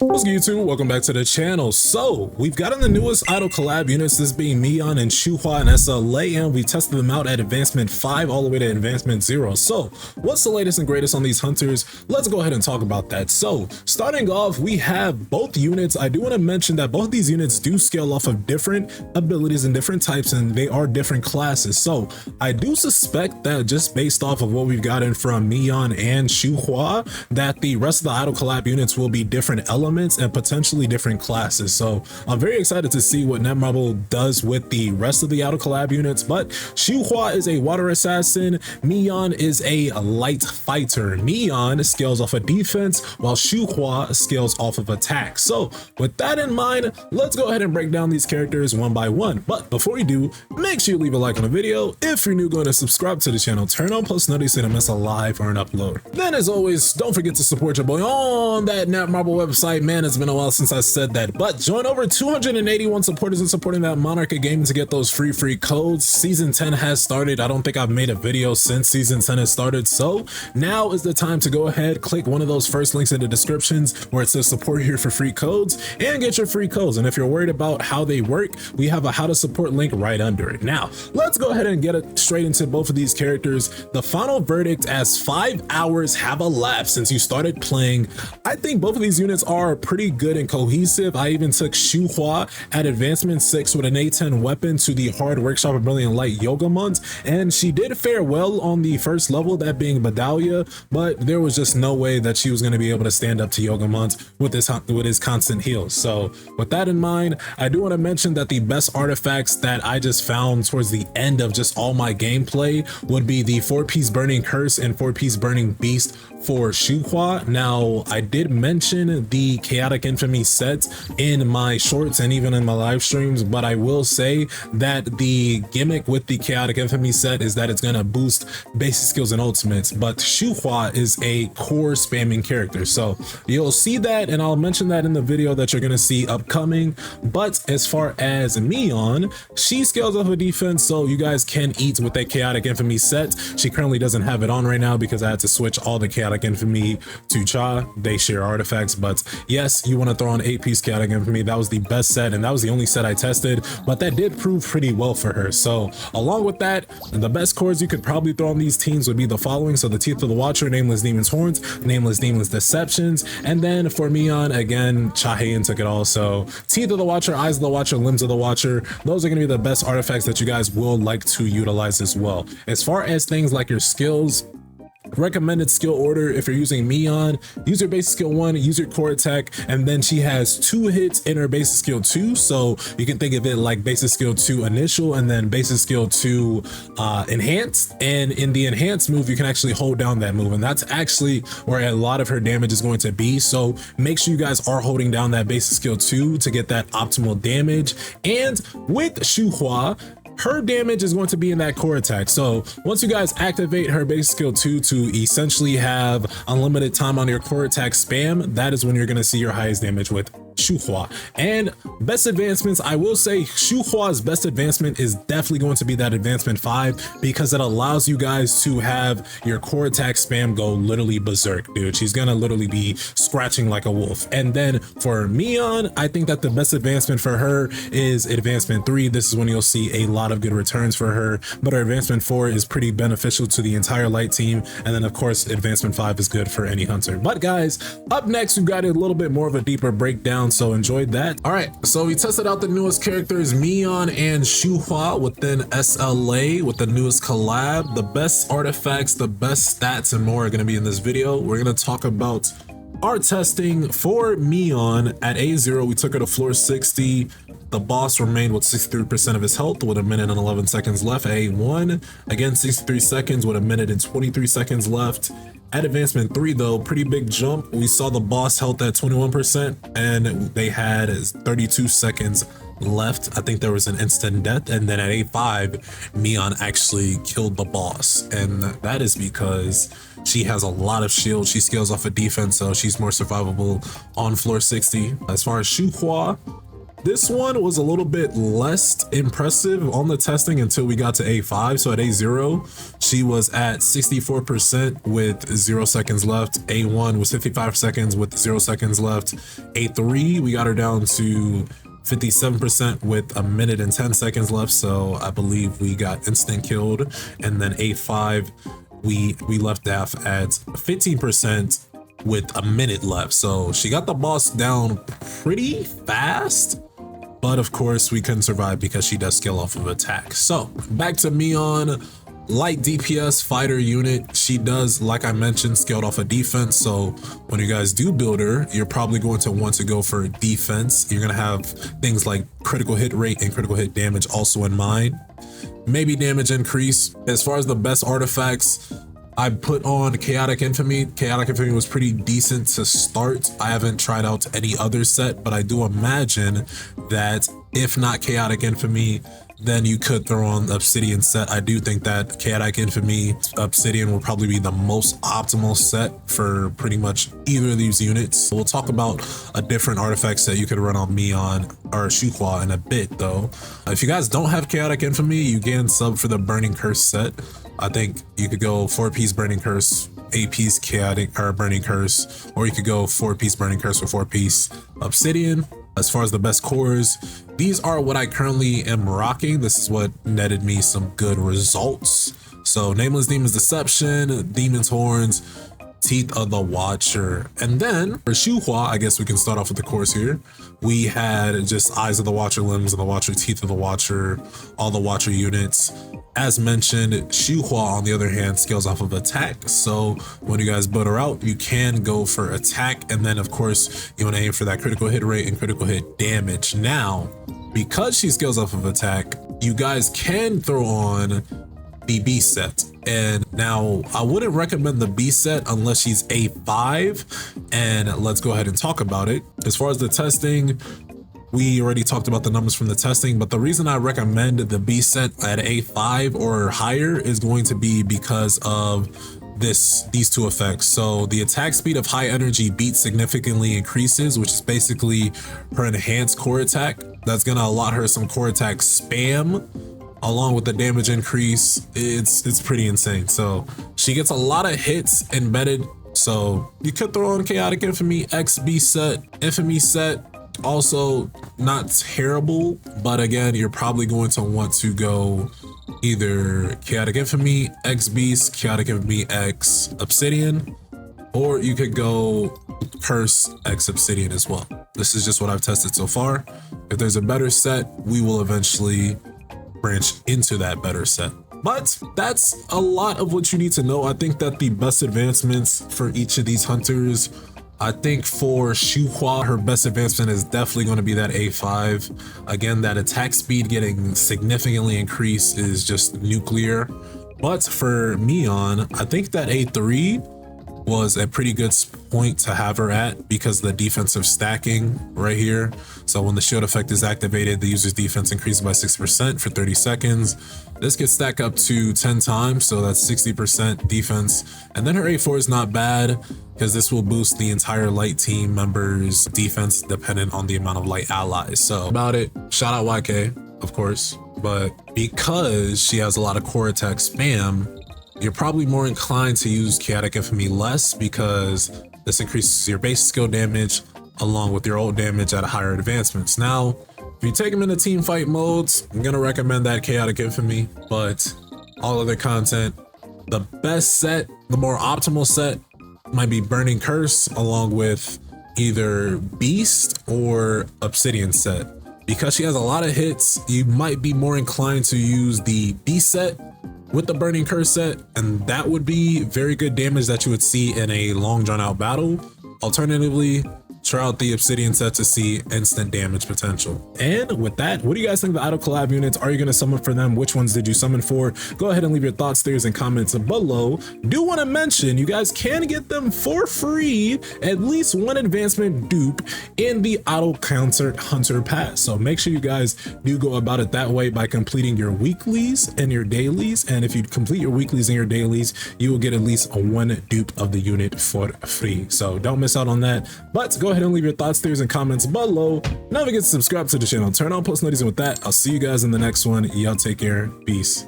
What's good, YouTube? Welcome back to the channel. So we've gotten the newest idol collab units, this being MIYEON and SHUHUA and SLA, and we tested them out at advancement 5 all the way to advancement 0. So what's the latest and greatest on these hunters? Let's go ahead and talk about that. So starting off, we have both units. I do want to mention that both these units do scale off of different abilities and different types, and they are different classes. So I do suspect that just based off of what we've gotten from MIYEON and SHUHUA, that the rest of the idol collab units will be different elements and potentially different classes. So I'm very excited to see what Netmarble does with the rest of the idol collab units. But SHUHUA is a water assassin, MIYEON is a light fighter. MIYEON scales off of defense while SHUHUA scales off of attack. So with that in mind, let's go ahead and break down these characters one by one. But before we do, make sure you leave a like on the video. If you're new, go ahead and subscribe to the channel, turn on post notifications so you don't miss a live or an upload. Then as always, don't forget to support your boy on that Netmarble website. Man, it's been a while since I said that, but join over 281 supporters in supporting that Monarch game to get those free codes. Season 10 has started. I don't think I've made a video since season 10 has started, so now is the time to go ahead, click one of those first links in the descriptions where it says support here for free codes and get your free codes. And if you're worried about how they work, we have a how to support link right under it. Now let's go ahead and get it straight into both of these characters. The final verdict, as 5 hours have elapsed since you started playing, I think both of these units are pretty good and cohesive. I even took SHUHUA at advancement 6 with an A10 weapon to the hard workshop of brilliant light YogaMont, and she did fare well on the first level, that being Bedalia, but there was just no way that she was going to be able to stand up to YogaMont with his constant heals. So with that in mind, I do want to mention that the best artifacts that I just found towards the end of just all my gameplay would be the 4-piece burning curse and 4-piece burning beast for SHUHUA. Now I did mention the chaotic infamy set in my shorts and even in my live streams, but I will say that the gimmick with the chaotic infamy set is that it's going to boost basic skills and ultimates, but SHUHUA is a core spamming character, so you'll see that, and I'll mention that in the video that you're going to see upcoming. But as far as MIYEON, she scales off of defense, so you guys can eat with that chaotic infamy set. She currently doesn't have it on right now because I had to switch all the chaotic infamy to Cha. They share artifacts, but yes, you want to throw on 8-piece chaotic infamy. That was the best set, and that was the only set I tested, but that did prove pretty well for her. So along with that, the best cores you could probably throw on these teams would be the following. So the Teeth of the Watcher, Nameless Demon's Horns, Nameless Demon's Deceptions, and then for MIYEON, again, Chahayan took it all. So Teeth of the Watcher, Eyes of the Watcher, Limbs of the Watcher, those are going to be the best artifacts that you guys will like to utilize as well. As far as things like your skills, recommended skill order, if you're using MIYEON, use your basic skill 1, use your core attack, and then she has 2 hits in her basic skill 2, so you can think of it like basic skill 2 initial and then basic skill 2 enhanced. And in the enhanced move, you can actually hold down that move, and that's actually where a lot of her damage is going to be. So make sure you guys are holding down that basic skill 2 to get that optimal damage. And with SHUHUA, her damage is going to be in that core attack. So once you guys activate her base skill 2 to essentially have unlimited time on your core attack spam, that is when you're going to see your highest damage with SHUHUA. And best advancements, I will say SHUHUA's best advancement is definitely going to be that advancement 5, because it allows you guys to have your core attack spam go literally berserk, dude. She's gonna literally be scratching like a wolf. And then for MIYEON, I think that the best advancement for her is advancement 3. This is when you'll see a lot of good returns for her, but her advancement 4 is pretty beneficial to the entire light team, and then of course advancement 5 is good for any hunter. But guys, up next we've got a little bit more of a deeper breakdown, so enjoyed that. All right, so we tested out the newest characters, MIYEON and SHUHUA, within SLA with the newest collab. The best artifacts, the best stats, and more are going to be in this video. We're going to talk about our testing for MIYEON. At A0, we took her to floor 60. The boss remained with 63% of his health with 1 minute and 11 seconds left. At A1, again 63 seconds with 1 minute and 23 seconds left. At advancement 3 though, pretty big jump. We saw the boss health at 21% and they had 32 seconds left. I think there was an instant death, and then at A5 MIYEON actually killed the boss, and that is because she has a lot of shield. She scales off of defense, so she's more survivable on floor 60. As far as SHUHUA, this one was a little bit less impressive on the testing until we got to A5. So at A0, she was at 64% with 0 seconds left. A1 was 55 seconds with 0 seconds left. A3, we got her down to 57% with 1 minute and 10 seconds left. So I believe we got instant killed. And then A5, we left off at 15% with 1 minute left. So she got the boss down pretty fast. But of course, we couldn't survive because she does scale off of attack. So back to MIYEON, light DPS fighter unit. She does, like I mentioned, scaled off of defense. So when you guys do build her, you're probably going to want to go for defense. You're going to have things like critical hit rate and critical hit damage also in mind. Maybe damage increase. As far as the best artifacts, I put on Chaotic Infamy. Chaotic Infamy was pretty decent to start. I haven't tried out any other set, but I do imagine that if not Chaotic Infamy, then you could throw on the Obsidian set. I do think that Chaotic Infamy Obsidian will probably be the most optimal set for pretty much either of these units. We'll talk about a different artifact set you could run on MIYEON or Shuhua in a bit though. If you guys don't have Chaotic Infamy, you can sub for the Burning Curse set. I think you could go 4-piece Burning Curse, 8-piece Chaotic or Burning Curse, or you could go 4-piece Burning Curse or 4-piece Obsidian. As far as the best cores, these are what I currently am rocking. This is what netted me some good results. So Nameless Demon's Deception, Demon's Horns, Teeth of the Watcher. And then for Shuhua, I guess we can start off with the cores here. We had just Eyes of the Watcher, Limbs of the Watcher, Teeth of the Watcher, all the Watcher units. As mentioned, Shuhua, on the other hand, scales off of attack. So when you guys build her out, you can go for attack. And then, of course, you want to aim for that critical hit rate and critical hit damage. Now, because she scales off of attack, you guys can throw on the B set. And now, I wouldn't recommend the B set unless she's A5. And let's go ahead and talk about it. As far as the testing, we already talked about the numbers from the testing, but the reason I recommend the B set at A5 or higher is going to be because of these two effects. So the attack speed of high energy beat significantly increases, which is basically her enhanced core attack. That's going to allot her some core attack spam along with the damage increase. It's pretty insane. So she gets a lot of hits embedded. So you could throw on Chaotic Infamy X B set, Infamy set. Also not terrible, but again, you're probably going to want to go either Chaotic Infamy X Beast, Chaotic Infamy X Obsidian, or you could go Curse X Obsidian as well. This is just what I've tested so far. If there's a better set, we will eventually branch into that better set. But that's a lot of what you need to know. I think that the best advancements for each of these hunters, I think for Shuhua, her best advancement is definitely going to be that A5. Again, that attack speed getting significantly increased is just nuclear. But for MIYEON, I think that A3 was a pretty good point to have her at because the defensive stacking right here. So when the shield effect is activated, the user's defense increases by 6% for 30 seconds. This gets stacked up to 10 times, so that's 60% defense. And then her A4 is not bad because this will boost the entire light team members' defense dependent on the amount of light allies. So about it, shout out YK, of course. But because she has a lot of core attack spam, you're probably more inclined to use Chaotic Infamy less because this increases your base skill damage along with your ult damage at higher advancements. Now, if you take them into team fight modes, I'm gonna recommend that Chaotic Infamy, but all other content, the best set, the more optimal set might be Burning Curse along with either Beast or Obsidian set. Because she has a lot of hits, you might be more inclined to use the B set with the Burning Curse set, and that would be very good damage that you would see in a long drawn out battle. Alternatively, try out the Obsidian set to see instant damage potential. And with that, what do you guys think of the idle collab units? Are you going to summon for them? Which ones did you summon for? Go ahead and leave your thoughts, theories, and comments below. Do want to mention you guys can get them for free, at least one advancement dupe in the idle concert hunter pass. So make sure you guys do go about it that way by completing your weeklies and your dailies. And if you complete your weeklies and your dailies, you will get at least one dupe of the unit for free. So don't miss out on that. But go ahead and leave your thoughts, theories, and comments below. Don't forget to subscribe to the channel, turn on post notifications. And with that, I'll see you guys in the next one. Y'all take care. Peace.